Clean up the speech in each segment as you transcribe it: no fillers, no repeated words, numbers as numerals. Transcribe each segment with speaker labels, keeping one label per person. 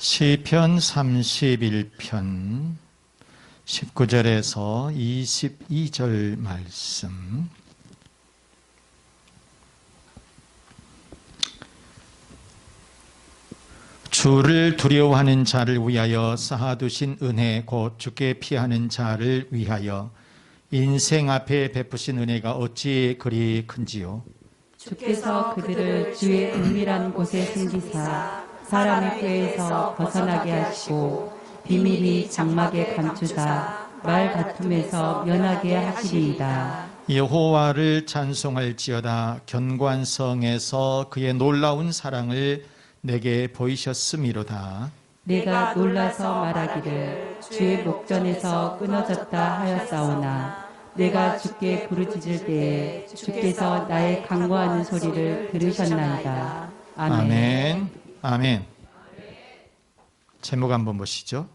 Speaker 1: 시편 31편 19절에서 22절 말씀. 주를 두려워하는 자를 위하여 쌓아두신 은혜 곧 주께 피하는 자를 위하여 인생 앞에 베푸신 은혜가 어찌 그리 큰지요.
Speaker 2: 주께서 그들을 주의 은밀한 곳에 숨기사 사람의 꾀에서 벗어나게 하시고 비밀이 장막에 감추사 말 다툼에서 면하게 하시리이다.
Speaker 1: 여호와를 찬송할지어다. 견고한 성에서 그의 놀라운 사랑을 내게 보이셨음이로다.
Speaker 2: 내가 놀라서 말하기를 주의 목전에서 끊어졌다 하였사오나 내가 주께 부르짖을 때에 주께서 나의 간구하는 소리를 들으셨나이다. 아멘.
Speaker 1: 아멘. 아멘. 제목 한번 보시죠.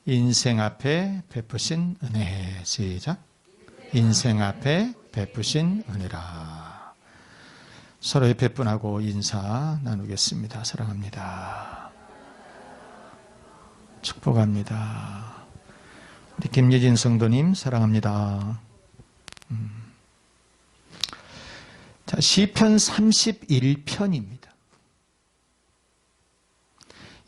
Speaker 1: 인생 앞에 베푸신 은혜. 시작. 인생 앞에 베푸신 은혜라. 서로의 베푼하고 인사 나누겠습니다. 사랑합니다. 축복합니다. 우리 김예진 성도님 사랑합니다. 자, 시편 31편입니다.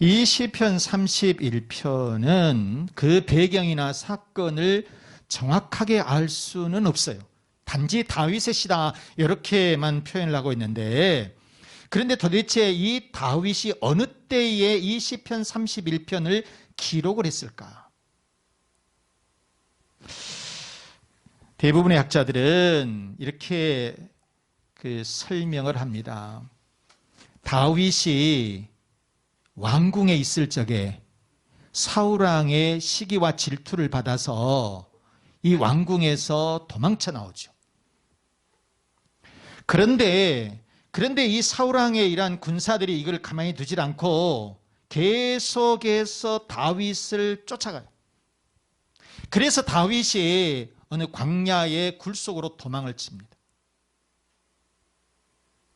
Speaker 1: 이 시편 31편은 그 배경이나 사건을 정확하게 알 수는 없어요. 단지 다윗의 시다 이렇게만 표현을 하고 있는데, 그런데 도대체 이 다윗이 어느 때에 이 시편 31편을 기록을 했을까? 대부분의 학자들은 이렇게 설명을 합니다. 다윗이 왕궁에 있을 적에 사울왕의 시기와 질투를 받아서 이 왕궁에서 도망쳐 나오죠. 그런데 이 사울왕의 이러한 군사들이 이걸 가만히 두질 않고 계속해서 다윗을 쫓아가요. 그래서 다윗이 어느 광야의 굴 속으로 도망을 칩니다.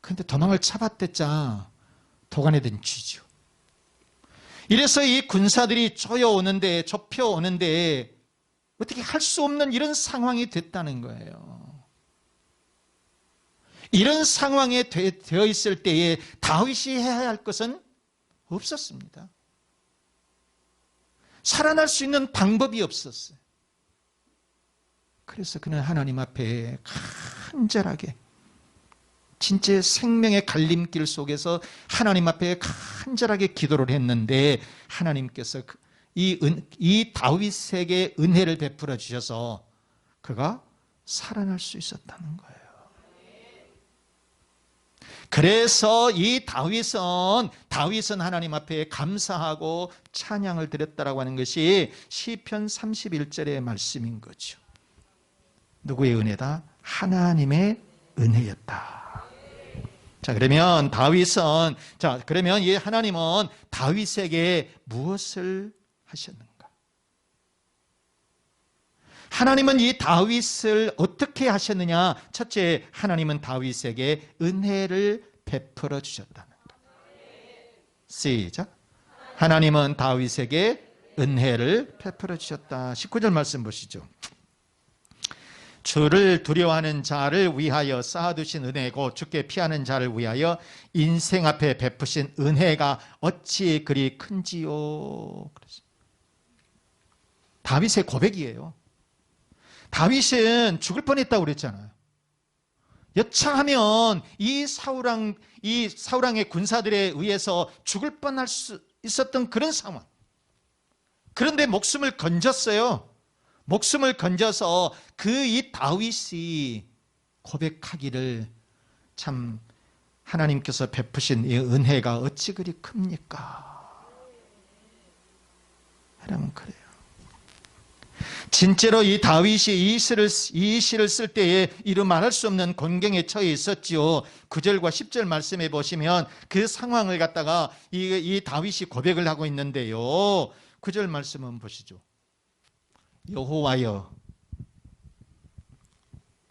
Speaker 1: 그런데 도망을 잡았댔자 도간에 든 쥐죠. 이래서 이 군사들이 좁혀오는데 어떻게 할 수 없는 이런 상황이 됐다는 거예요. 이런 상황에 되어 있을 때에 다윗이 해야 할 것은 없었습니다. 살아날 수 있는 방법이 없었어요. 그래서 그는 하나님 앞에 간절하게, 진짜 생명의 갈림길 속에서 하나님 앞에 간절하게 기도를 했는데, 하나님께서 이 다윗에게 은혜를 베풀어 주셔서 그가 살아날 수 있었다는 거예요. 그래서 이 다윗은 하나님 앞에 감사하고 찬양을 드렸다라고 하는 것이 시편 31절의 말씀인 거죠. 누구의 은혜다? 하나님의 은혜였다. 자, 그러면 이 하나님은 다윗에게 무엇을 하셨는가? 하나님은 이 다윗을 어떻게 하셨느냐? 첫째, 하나님은 다윗에게 은혜를 베풀어 주셨다는 것. 시작. 하나님은 다윗에게 은혜를 베풀어 주셨다. 19절 말씀 보시죠. 주를 두려워하는 자를 위하여 쌓아두신 은혜고 주께 피하는 자를 위하여 인생 앞에 베푸신 은혜가 어찌 그리 큰지요. 다윗의 고백이에요. 다윗은 죽을 뻔했다고 그랬잖아요. 여차하면 이 사울왕의 군사들에 의해서 죽을 뻔할 수 있었던 그런 상황. 그런데 목숨을 건졌어요. 목숨을 건져서 이 다윗이 고백하기를, 참 하나님께서 베푸신 이 은혜가 어찌 그리 큽니까? 여러분, 그래요. 진짜로 이 다윗이 이 시를 쓸 때에 이루 말할 수 없는 곤경에 처해 있었지요. 9절과 10절 말씀해 보시면 그 상황을 갖다가 이 다윗이 고백을 하고 있는데요. 9절 말씀은 보시죠. 여호와여,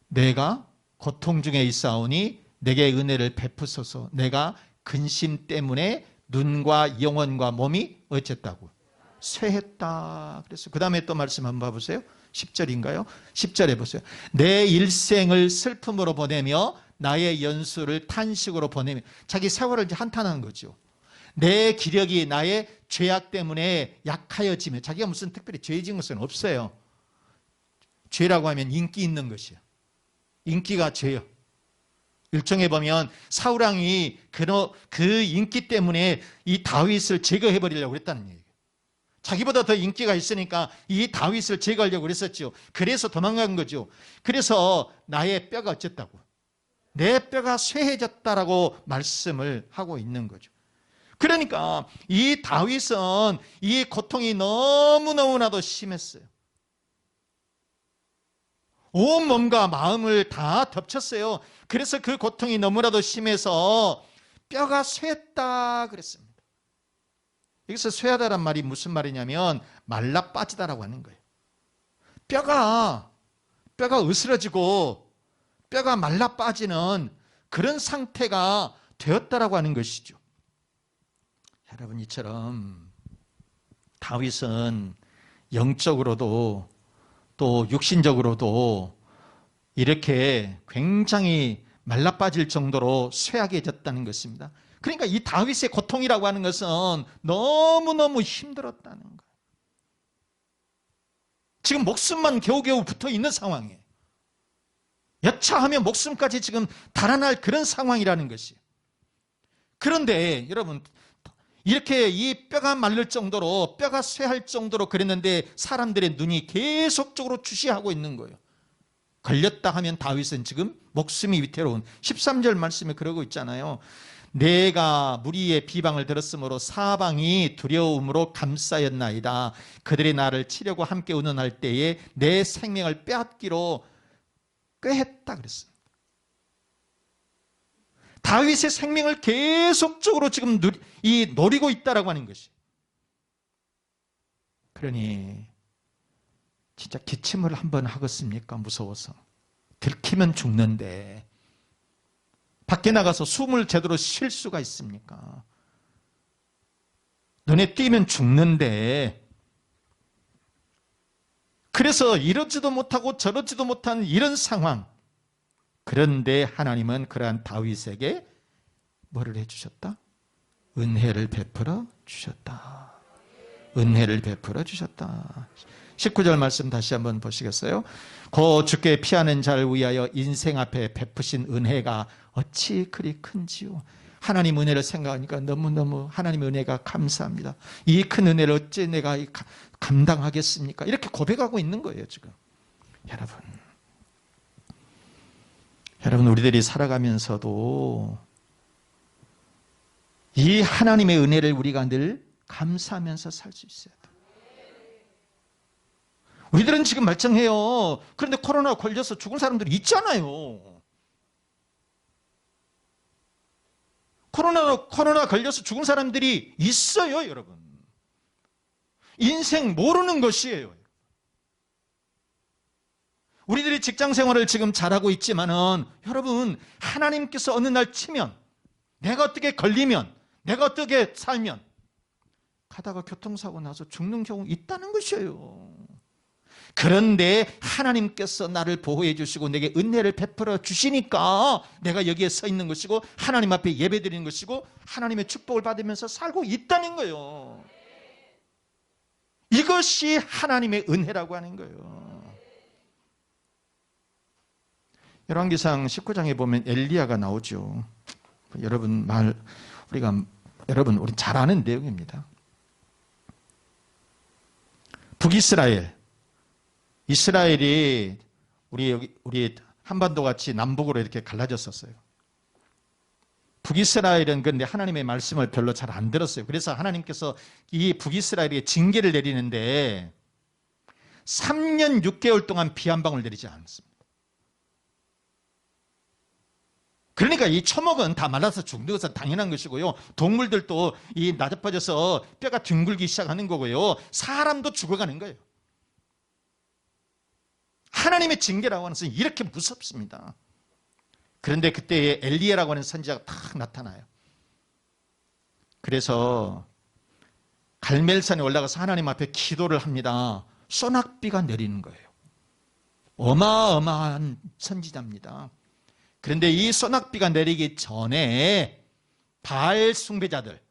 Speaker 1: 내가 고통 중에 있사오니 내게 은혜를 베푸소서. 내가 근심 때문에 눈과 영혼과 몸이 어쨌다고? 쇠했다. 그래서 그 다음에 또 말씀 한번 봐보세요. 10절인가요? 10절에 보세요. 내 일생을 슬픔으로 보내며 나의 연수를 탄식으로 보내며, 자기 세월을 이제 한탄하는 거죠. 내 기력이 나의 죄악 때문에 약하여지며, 자기가 무슨 특별히 죄 지은 것은 없어요. 죄라고 하면 인기 있는 것이에요. 인기가 죄요. 일종에 보면 사울왕이 그 인기 때문에 이 다윗을 제거해 버리려고 했다는 얘기예요. 자기보다 더 인기가 있으니까 이 다윗을 제거하려고 그랬었죠. 그래서 도망간 거죠. 그래서 나의 뼈가 어쨌다고? 내 뼈가 쇠해졌다라고 말씀을 하고 있는 거죠. 그러니까 이 다윗은 이 고통이 너무너무나도 심했어요. 온 몸과 마음을 다 덮쳤어요. 그래서 그 고통이 너무나도 심해서 뼈가 쇠했다 그랬습니다. 여기서 쇠하다란 말이 무슨 말이냐면 말라 빠지다라고 하는 거예요. 뼈가 으스러지고 뼈가 말라 빠지는 그런 상태가 되었다라고 하는 것이죠. 여러분, 이처럼 다윗은 영적으로도 또 육신적으로도 이렇게 굉장히 말라 빠질 정도로 쇠약해졌다는 것입니다. 그러니까 이 다윗의 고통이라고 하는 것은 너무너무 힘들었다는 거예요. 지금 목숨만 겨우겨우 붙어 있는 상황이에요. 여차하면 목숨까지 지금 달아날 그런 상황이라는 것이에요. 그런데 여러분, 이렇게 이 뼈가 마를 정도로, 뼈가 쇠할 정도로 그랬는데 사람들의 눈이 계속적으로 주시하고 있는 거예요. 걸렸다 하면 다윗은 지금 목숨이 위태로운, 13절 말씀에 그러고 있잖아요. 내가 무리의 비방을 들었으므로 사방이 두려움으로 감싸였나이다. 그들이 나를 치려고 함께 운운할 때에 내 생명을 빼앗기로 꾀했다 그랬습니다. 다윗의 생명을 계속적으로 지금 노리고 있다라고 하는 것이. 그러니 진짜 기침을 한번 하겠습니까? 무서워서. 들키면 죽는데 밖에 나가서 숨을 제대로 쉴 수가 있습니까? 눈에 띄면 죽는데, 그래서 이러지도 못하고 저러지도 못한 이런 상황. 그런데 하나님은 그러한 다윗에게 뭐를 해주셨다? 은혜를 베풀어 주셨다. 은혜를 베풀어 주셨다. 19절 말씀 다시 한번 보시겠어요? 고 주께 피하는 자를 위하여 인생 앞에 베푸신 은혜가 어찌 그리 큰지요. 하나님 은혜를 생각하니까 너무너무 하나님의 은혜가 감사합니다. 이 큰 은혜를 어찌 내가 감당하겠습니까? 이렇게 고백하고 있는 거예요 지금. 여러분, 우리들이 살아가면서도 이 하나님의 은혜를 우리가 늘 감사하면서 살 수 있어야 돼요. 우리들은 지금 말짱해요. 그런데 코로나 걸려서 죽은 사람들이 있잖아요. 코로나 걸려서 죽은 사람들이 있어요, 여러분. 인생 모르는 것이에요. 우리들이 직장 생활을 지금 잘하고 있지만은 여러분, 하나님께서 어느 날 치면, 내가 어떻게 걸리면, 내가 어떻게 살면 가다가 교통사고 나서 죽는 경우 있다는 것이에요. 그런데 하나님께서 나를 보호해 주시고 내게 은혜를 베풀어 주시니까 내가 여기에 서 있는 것이고 하나님 앞에 예배드리는 것이고 하나님의 축복을 받으면서 살고 있다는 거예요. 이것이 하나님의 은혜라고 하는 거예요. 열왕기상 19장에 보면 엘리야가 나오죠. 여러분 우리 잘 아는 내용입니다. 이스라엘이 우리 한반도 같이 남북으로 이렇게 갈라졌었어요. 북이스라엘은 그런데 하나님의 말씀을 별로 잘 안 들었어요. 그래서 하나님께서 이 북이스라엘에게 징계를 내리는데 3년 6개월 동안 비 한 방울 내리지 않았습니다. 그러니까 이 초목은 다 말라서 죽는 것은 당연한 것이고요. 동물들도 이 나자빠져서 뼈가 둥글기 시작하는 거고요. 사람도 죽어가는 거예요. 하나님의 징계라고 하는 것은 이렇게 무섭습니다. 그런데 그때에 엘리야라고 하는 선지자가 딱 나타나요. 그래서 갈멜산에 올라가서 하나님 앞에 기도를 합니다. 소낙비가 내리는 거예요. 어마어마한 선지자입니다. 그런데 이 소낙비가 내리기 전에 바알 숭배자들,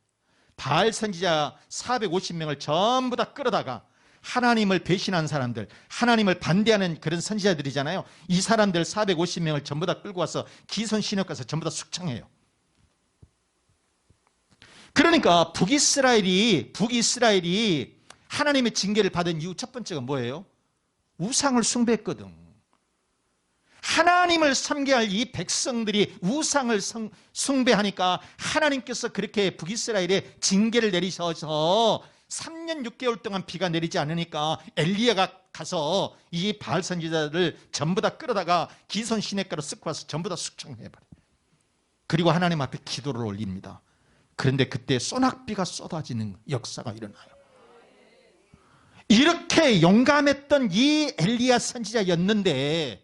Speaker 1: 바알 선지자 450명을 전부 다 끌어다가 하나님을 배신한 사람들, 하나님을 반대하는 그런 선지자들이잖아요. 이 사람들 450명을 전부 다 끌고 와서 기손 신역 가서 전부 다 숙청해요. 그러니까 북이스라엘이 하나님의 징계를 받은 이유 첫 번째가 뭐예요? 우상을 숭배했거든. 하나님을 섬겨야 할 이 백성들이 우상을 숭배하니까 하나님께서 그렇게 북이스라엘에 징계를 내리셔서 3년 6개월 동안 비가 내리지 않으니까 엘리야가 가서 이 바알 선지자들을 전부 다 끌어다가 기손 시냇가로 쓱 와서 전부 다 숙청해버려요. 그리고 하나님 앞에 기도를 올립니다. 그런데 그때 소낙비가 쏟아지는 역사가 일어나요. 이렇게 용감했던 이 엘리야 선지자였는데,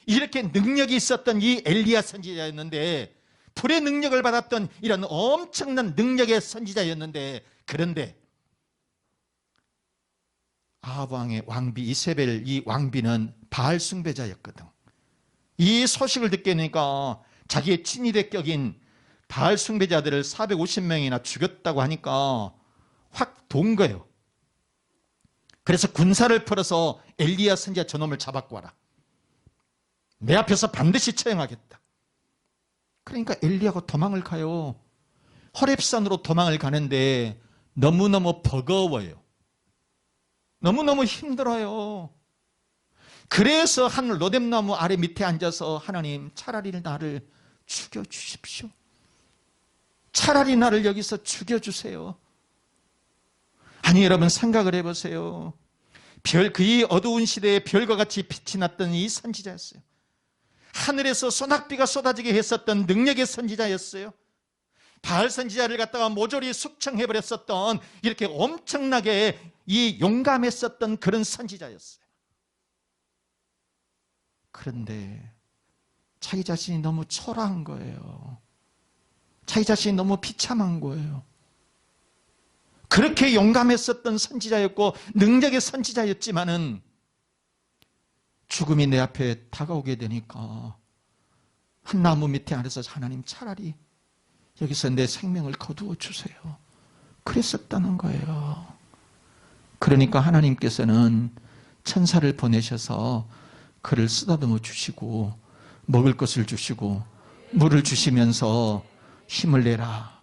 Speaker 1: 이렇게 능력이 있었던 이 엘리야 선지자였는데, 불의 능력을 받았던 이런 엄청난 능력의 선지자였는데, 그런데 아합 왕의 왕비 이세벨, 이 왕비는 바알 숭배자였거든. 이 소식을 듣게 되니까 자기의 친일의 격인 바알 숭배자들을 450명이나 죽였다고 하니까 확 돈 거예요. 그래서 군사를 풀어서 엘리야 선지자 저놈을 잡아고 와라. 내 앞에서 반드시 처형하겠다. 그러니까 엘리야가 도망을 가요. 호렙산으로 도망을 가는데 너무너무 버거워요. 너무너무 힘들어요. 그래서 한 로뎀나무 아래 밑에 앉아서 하나님, 차라리 나를 죽여주십시오. 차라리 나를 여기서 죽여주세요. 아니, 여러분 생각을 해보세요. 그 어두운 시대에 별과 같이 빛이 났던 이 선지자였어요. 하늘에서 소낙비가 쏟아지게 했었던 능력의 선지자였어요. 바알 선지자를 갖다가 모조리 숙청해버렸었던, 이렇게 엄청나게 이 용감했었던 그런 선지자였어요. 그런데 자기 자신이 너무 초라한 거예요. 자기 자신이 너무 비참한 거예요. 그렇게 용감했었던 선지자였고 능력의 선지자였지만은 죽음이 내 앞에 다가오게 되니까 한 나무 밑에 앉아서 하나님, 차라리 여기서 내 생명을 거두어 주세요. 그랬었다는 거예요. 그러니까 하나님께서는 천사를 보내셔서 그를 쓰다듬어 주시고 먹을 것을 주시고 물을 주시면서 힘을 내라.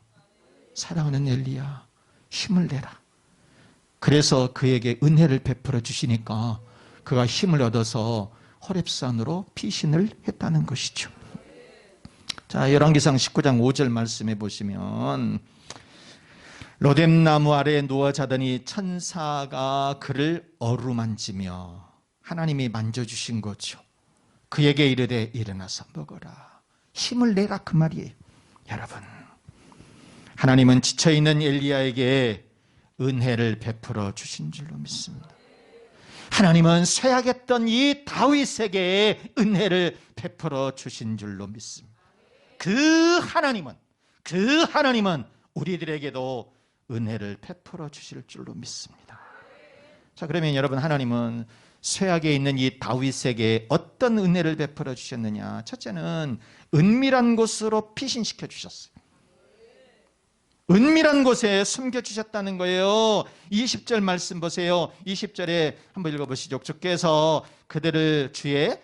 Speaker 1: 사랑하는 엘리야, 힘을 내라. 그래서 그에게 은혜를 베풀어 주시니까 그가 힘을 얻어서 호렙산으로 피신을 했다는 것이죠. 자, 열왕기상 19장 5절 말씀해 보시면, 로뎀나무 아래에 누워 자더니 천사가 그를 어루만지며, 하나님이 만져주신 거죠. 그에게 이르되 일어나서 먹어라. 힘을 내라, 그 말이에요. 여러분, 하나님은 지쳐있는 엘리야에게 은혜를 베풀어 주신 줄로 믿습니다. 하나님은 쇠약했던 이 다윗에게 은혜를 베풀어 주신 줄로 믿습니다. 그 하나님은 우리들에게도 은혜를 베풀어 주실 줄로 믿습니다. 자, 그러면 여러분, 하나님은 쇠약에 있는 이 다윗에게 어떤 은혜를 베풀어 주셨느냐? 첫째는 은밀한 곳으로 피신시켜 주셨어요. 은밀한 곳에 숨겨주셨다는 거예요. 20절 말씀 보세요. 20절에 한번 읽어보시죠. 주께서 그들을 주의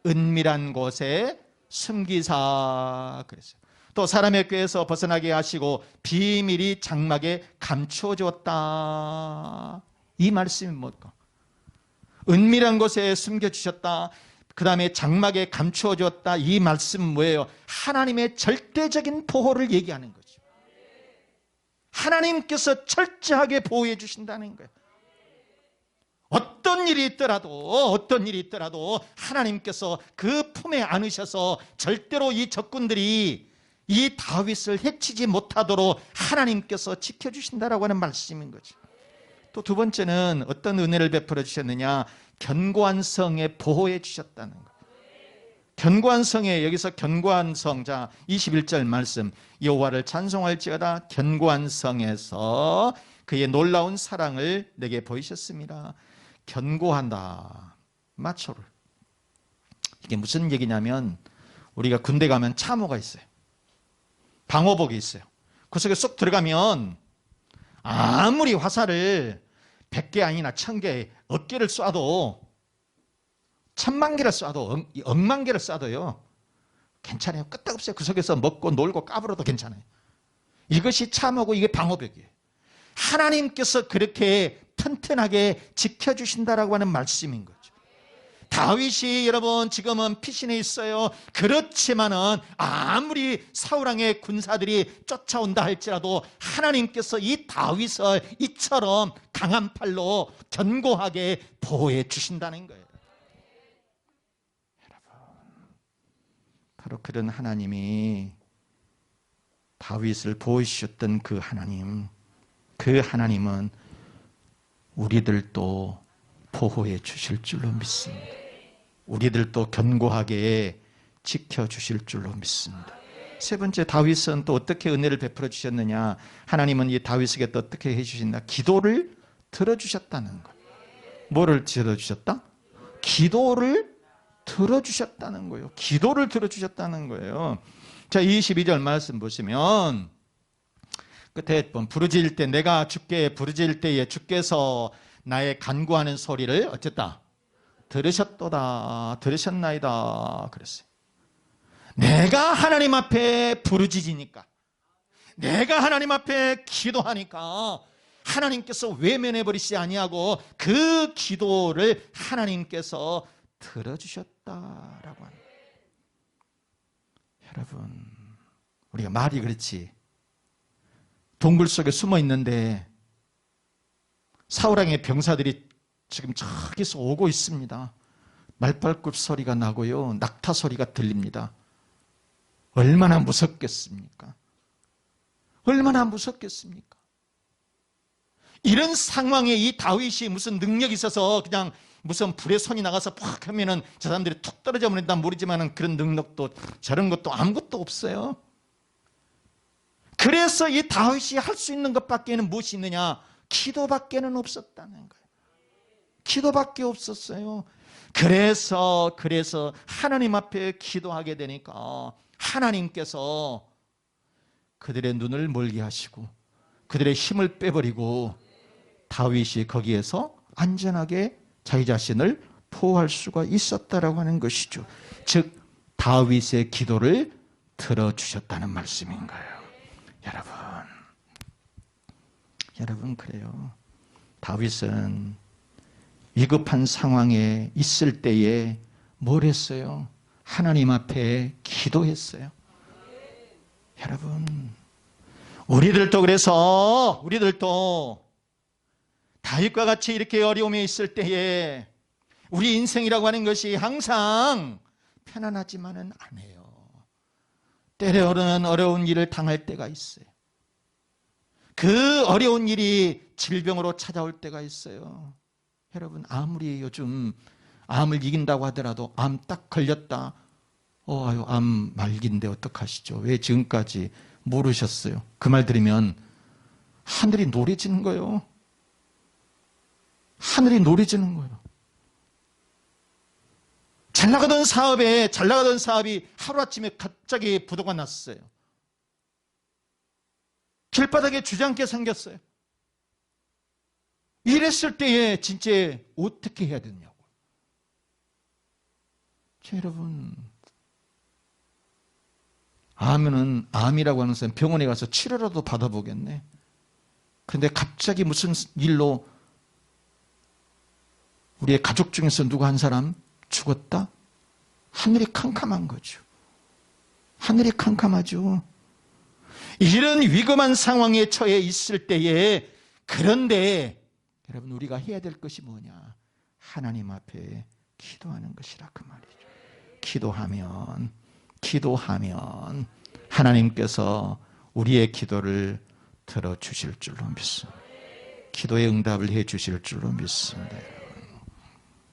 Speaker 1: 은밀한 곳에 숨기사 그랬어요. 또 사람의 꾀에서 벗어나게 하시고 비밀이 장막에 감추어 주었다. 이 말씀이 뭘까? 은밀한 곳에 숨겨주셨다. 그 다음에 장막에 감추어 주었다. 이 말씀은 뭐예요? 하나님의 절대적인 보호를 얘기하는 거죠. 하나님께서 철저하게 보호해 주신다는 거예요. 어떤 일이 있더라도 하나님께서 그 품에 안으셔서 절대로 이 적군들이 이 다윗을 해치지 못하도록 하나님께서 지켜주신다라고 하는 말씀인 거죠. 또 두 번째는 어떤 은혜를 베풀어 주셨느냐? 견고한 성에 보호해 주셨다는 거예요. 견고한 성에, 여기서 견고한 성, 자 21절 말씀, 여호와를 찬송할지어다 견고한 성에서 그의 놀라운 사랑을 내게 보이셨습니다. 견고한다, 마초를. 이게 무슨 얘기냐면, 우리가 군대 가면 참호가 있어요. 방호복이 있어요. 그 속에 쏙 들어가면 아무리 화살을 100개 아니나 1000개, 어깨를 쏴도, 1000만 개를 쏴도, 억만 개를 쏴도요 괜찮아요. 끄떡없어요. 그 속에서 먹고 놀고 까불어도 괜찮아요. 이것이 참호고 이게 방호벽이에요. 하나님께서 그렇게 튼튼하게 지켜주신다라고 하는 말씀인 거죠. 다윗이 여러분 지금은 피신해 있어요. 그렇지만은 아무리 사울왕의 군사들이 쫓아온다 할지라도 하나님께서 이 다윗을 이처럼 강한 팔로 견고하게 보호해 주신다는 거예요. 여러분, 바로 그런 하나님이 다윗을 보호해 주셨던 그 하나님, 그 하나님은 우리들도 보호해 주실 줄로 믿습니다. 우리들도 견고하게 지켜주실 줄로 믿습니다. 세 번째, 다윗은 또 어떻게 은혜를 베풀어 주셨느냐. 하나님은 이 다윗에게 또 어떻게 해주신다. 기도를 들어주셨다는 것. 뭐를 들어주셨다? 기도를 들어주셨다는 거예요. 기도를 들어주셨다는 거예요. 자, 22절 말씀 보시면 끝에 부르짖을 때, 내가 주께 부르짖을 때에 주께서 나의 간구하는 소리를 어쨌다? 들으셨도다, 들으셨나이다 그랬어요. 내가 하나님 앞에 부르짖으니까, 내가 하나님 앞에 기도하니까 하나님께서 외면해 버리시지 아니하고 그 기도를 하나님께서 들어주셨다라고 하는. 여러분, 우리가 말이 그렇지, 동굴 속에 숨어 있는데 사울왕의 병사들이 지금 저기서 오고 있습니다. 말발굽 소리가 나고요, 낙타 소리가 들립니다. 얼마나 무섭겠습니까? 얼마나 무섭겠습니까? 이런 상황에 이 다윗이 무슨 능력이 있어서 그냥 무슨 불에 손이 나가서 팍 하면은 저 사람들이 툭 떨어져 버린다 모르지만은 그런 능력도 저런 것도 아무것도 없어요. 그래서 이 다윗이 할 수 있는 것밖에는 무엇이 있느냐? 기도밖에는 없었다는 거예요. 기도밖에 없었어요. 그래서 하나님 앞에 기도하게 되니까 하나님께서 그들의 눈을 멀게 하시고 그들의 힘을 빼버리고 다윗이 거기에서 안전하게 자기 자신을 보호할 수가 있었다라고 하는 것이죠. 즉 다윗의 기도를 들어주셨다는 말씀인 거예요. 여러분 그래요. 다윗은 위급한 상황에 있을 때에 뭘 했어요? 하나님 앞에 기도했어요. 여러분, 우리들도 그래서 우리들도 다윗과 같이 이렇게 어려움에 있을 때에 우리 인생이라고 하는 것이 항상 편안하지만은 않아요. 때로는 어려운 일을 당할 때가 있어요. 그 어려운 일이 질병으로 찾아올 때가 있어요. 여러분, 아무리 요즘 암을 이긴다고 하더라도 암 딱 걸렸다, 암 말기인데 어떡하시죠? 왜 지금까지 모르셨어요? 그 말 들으면 하늘이 노래지는 거예요. 하늘이 노래지는 거예요. 잘 나가던 사업이 하루아침에 갑자기 부도가 났어요. 길바닥에 주저앉게 생겼어요. 이랬을 때에 진짜 어떻게 해야 되냐고. 여러분, 암이라고 하는 사람 병원에 가서 치료라도 받아보겠네. 그런데 갑자기 무슨 일로 우리의 가족 중에서 누구 한 사람 죽었다? 하늘이 캄캄한 거죠. 하늘이 캄캄하죠. 이런 위험한 상황에 처해 있을 때에, 그런데 여러분 우리가 해야 될 것이 뭐냐? 하나님 앞에 기도하는 것이라 그 말이죠. 기도하면 하나님께서 우리의 기도를 들어주실 줄로 믿습니다. 기도의 응답을 해 주실 줄로 믿습니다.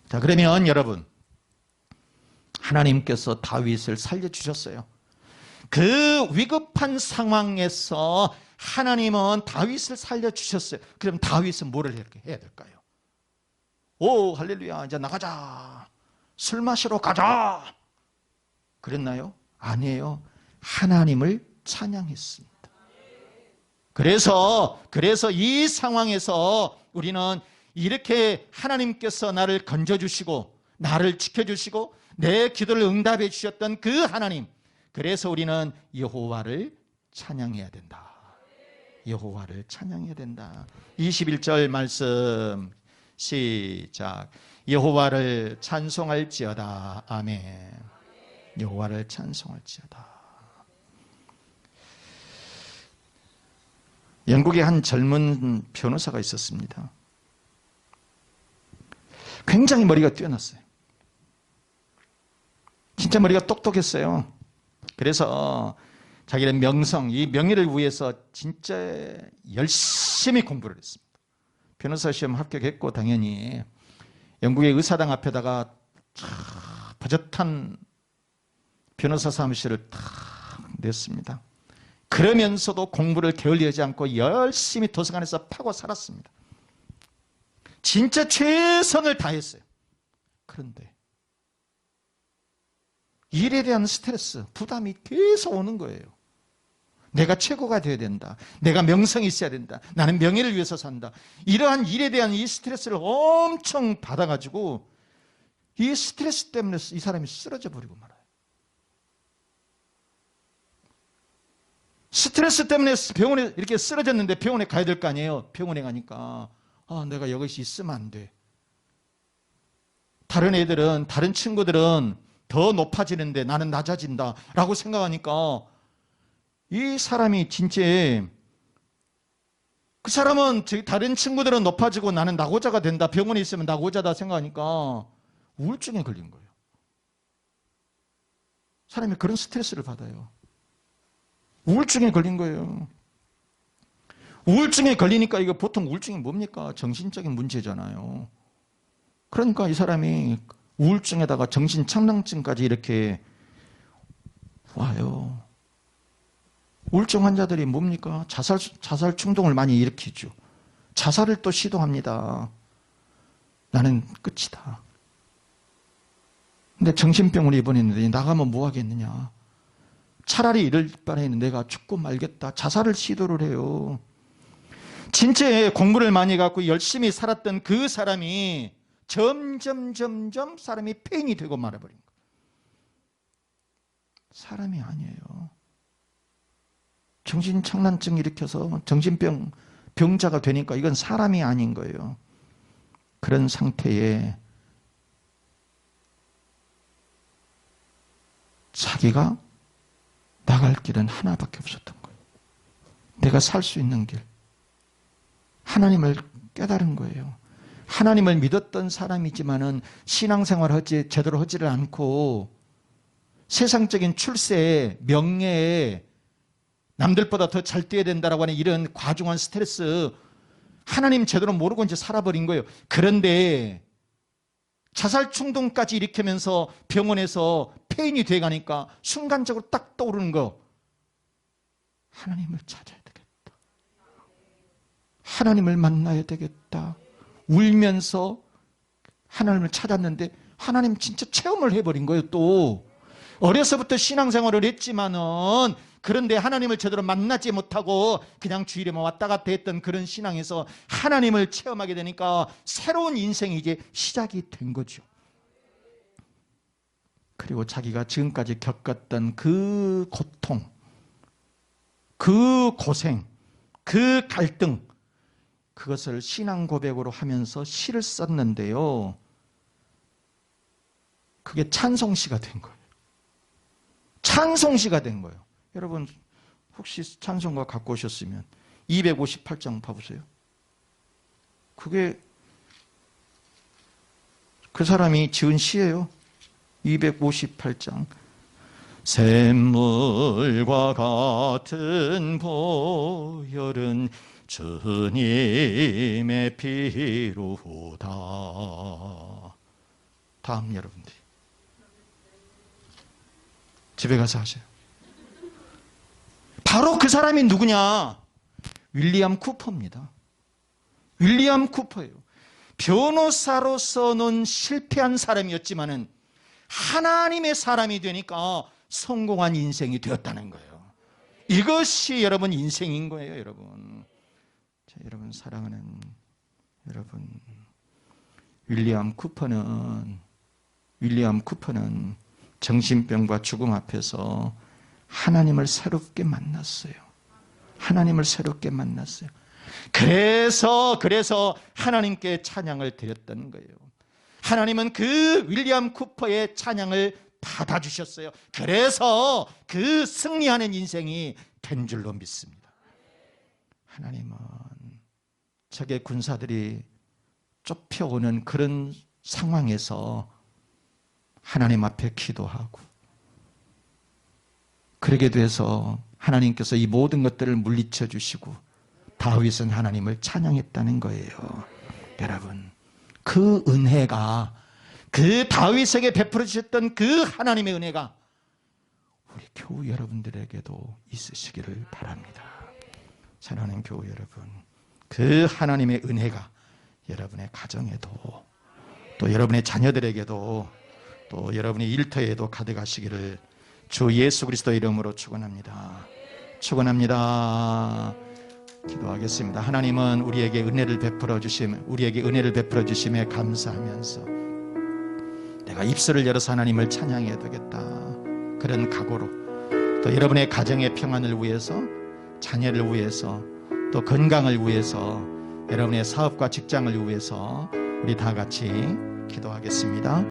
Speaker 1: 자, 그러면 여러분, 하나님께서 다윗을 살려주셨어요. 그 위급한 상황에서 하나님은 다윗을 살려주셨어요. 그럼 다윗은 뭐를 이렇게 해야 될까요? 오, 할렐루야, 이제 나가자, 술 마시러 가자, 그랬나요? 아니에요. 하나님을 찬양했습니다. 그래서 이 상황에서 우리는 이렇게 하나님께서 나를 건져주시고 나를 지켜주시고 내 기도를 응답해 주셨던 그 하나님, 그래서 우리는 여호와를 찬양해야 된다. 여호와를 찬양해야 된다. 21절 말씀 시작. 여호와를 찬송할지어다. 아멘. 여호와를 찬송할지어다. 영국에 한 젊은 변호사가 있었습니다. 굉장히 머리가 뛰어났어요. 진짜 머리가 똑똑했어요. 그래서 자기는 명성, 이 명예를 위해서 진짜 열심히 공부를 했습니다. 변호사 시험 합격했고 당연히 영국의 의사당 앞에다가 버젓한 변호사 사무실을 탁 냈습니다. 그러면서도 공부를 게을리하지 않고 열심히 도서관에서 파고 살았습니다. 진짜 최선을 다했어요. 그런데 일에 대한 스트레스, 부담이 계속 오는 거예요. 내가 최고가 되어야 된다. 내가 명성이 있어야 된다. 나는 명예를 위해서 산다. 이러한 일에 대한 이 스트레스를 엄청 받아가지고 이 스트레스 때문에 이 사람이 쓰러져 버리고 말아요. 스트레스 때문에 병원에 이렇게 쓰러졌는데 병원에 가야 될 거 아니에요. 병원에 가니까 내가 여기서 있으면 안 돼. 다른 애들은, 다른 친구들은 더 높아지는데 나는 낮아진다 라고 생각하니까 이 사람이 진짜, 그 사람은 다른 친구들은 높아지고 나는 낙오자가 된다, 병원에 있으면 낙오자다 생각하니까 우울증에 걸린 거예요. 사람이 그런 스트레스를 받아요. 우울증에 걸린 거예요. 우울증에 걸리니까 이거 보통 우울증이 뭡니까? 정신적인 문제잖아요. 그러니까 이 사람이 우울증에다가 정신착란증까지 이렇게 와요. 우울증 환자들이 뭡니까? 자살 충동을 많이 일으키죠. 자살을 또 시도합니다. 나는 끝이다. 근데 정신병을 입원했는데 나가면 뭐 하겠느냐. 차라리 이럴 바에는 내가 죽고 말겠다. 자살을 시도를 해요. 진짜 공부를 많이 갖고 열심히 살았던 그 사람이 점점 사람이 폐인이 되고 말아버린 거예요. 사람이 아니에요. 정신착란증 일으켜서 병자가 되니까 이건 사람이 아닌 거예요. 그런 상태에 자기가 나갈 길은 하나밖에 없었던 거예요. 내가 살 수 있는 길. 하나님을 깨달은 거예요. 하나님을 믿었던 사람이지만은 신앙생활을 제대로 하지를 않고 세상적인 출세에, 명예에 남들보다 더 잘 뛰어야 된다라고 하는 이런 과중한 스트레스, 하나님 제대로 모르고 이제 살아버린 거예요. 그런데 자살 충동까지 일으키면서 병원에서 폐인이 돼가니까 순간적으로 딱 떠오르는 거, 하나님을 찾아야 되겠다. 하나님을 만나야 되겠다. 울면서 하나님을 찾았는데 하나님 진짜 체험을 해버린 거예요. 또 어려서부터 신앙생활을 했지만은, 그런데 하나님을 제대로 만나지 못하고 그냥 주일에만 왔다 갔다 했던 그런 신앙에서 하나님을 체험하게 되니까 새로운 인생이 이제 시작이 된 거죠. 그리고 자기가 지금까지 겪었던 그 고통, 그 고생, 그 갈등, 그것을 신앙 고백으로 하면서 시를 썼는데요. 그게 찬송시가 된 거예요. 찬송시가 된 거예요. 여러분 혹시 찬송가 갖고 오셨으면 258장 봐보세요. 그게 그 사람이 지은 시예요. 258장. 샘물과 같은 보혈은 주님의 피로다. 다음 여러분들. 집에 가서 하세요. 바로 그 사람이 누구냐? 윌리엄 쿠퍼입니다. 윌리엄 쿠퍼예요. 변호사로서는 실패한 사람이었지만은 하나님의 사람이 되니까 성공한 인생이 되었다는 거예요. 이것이 여러분 인생인 거예요, 여러분. 자, 여러분 사랑하는 여러분, 윌리엄 쿠퍼는 정신병과 죽음 앞에서 하나님을 새롭게 만났어요. 하나님을 새롭게 만났어요. 그래서 하나님께 찬양을 드렸던 거예요. 하나님은 그 윌리엄 쿠퍼의 찬양을 받아주셨어요. 그래서 그 승리하는 인생이 된 줄로 믿습니다. 하나님은 적의 군사들이 쫓겨오는 그런 상황에서 하나님 앞에 기도하고, 그러게 돼서 하나님께서 이 모든 것들을 물리쳐 주시고 다윗은 하나님을 찬양했다는 거예요. 여러분, 그 은혜가, 그 다윗에게 베풀어 주셨던 그 하나님의 은혜가 우리 교우 여러분들에게도 있으시기를 바랍니다. 사랑하는 교우 여러분, 그 하나님의 은혜가 여러분의 가정에도, 또 여러분의 자녀들에게도, 또 여러분의 일터에도 가득하시기를 주 예수 그리스도의 이름으로 축원합니다. 축원합니다. 기도하겠습니다. 하나님은 우리에게 은혜를 베풀어 주심에 감사하면서 내가 입술을 열어서 하나님을 찬양해야 되겠다, 그런 각오로, 또 여러분의 가정의 평안을 위해서, 자녀를 위해서, 또 건강을 위해서, 여러분의 사업과 직장을 위해서 우리 다 같이 기도하겠습니다.